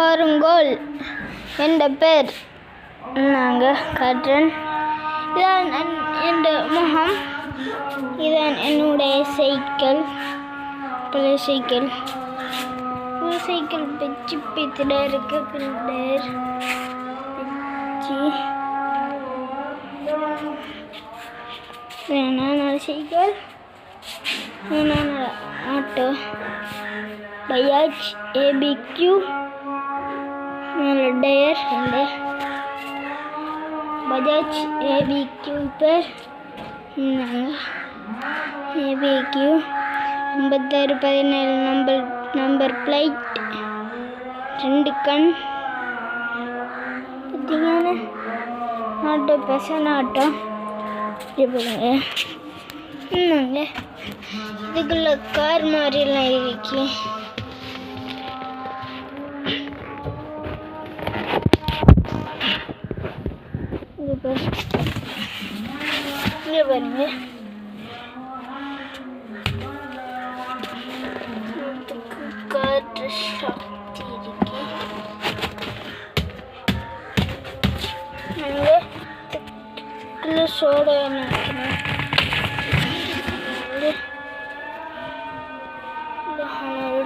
பாருங்கள் என்ற பேர் நாங்கள் காட்டுறேன். இதான் என் முகம். இதான் என்னுடைய சைக்கிள். பழைய சைக்கிள். புது சைக்கிள் பிச்சு பிச்சுட இருக்கு. பில்டர் பிச்சு வேணாம் சைக்கிள். வேணாம் ஆட்டோ பஜாஜ் ஏபிக்யூ டயர் ரெண்டு பஜாஜ் ஏபிக்யூ பேர் ஏபிக்யூ 5617 நம்பர் பிளேட். 2 கண் பார்த்தீங்கன்னா ஆட்டோ பெசன் ஆட்டோ பாருங்க. இதுக்குள்ள கார் மாதிரிலாம் இருக்கு. இங்கே பாருங்க. காற்று சக்தி இருக்கு. சோடா நினைக்கிறேன்.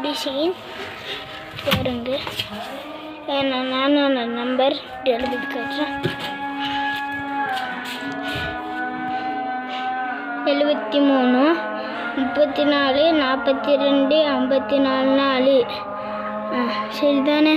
டிசைன் பாருங்க. நான் நம்பர் எழுதி காட்டுறேன். 73 34 42 54 4. சரிதானே?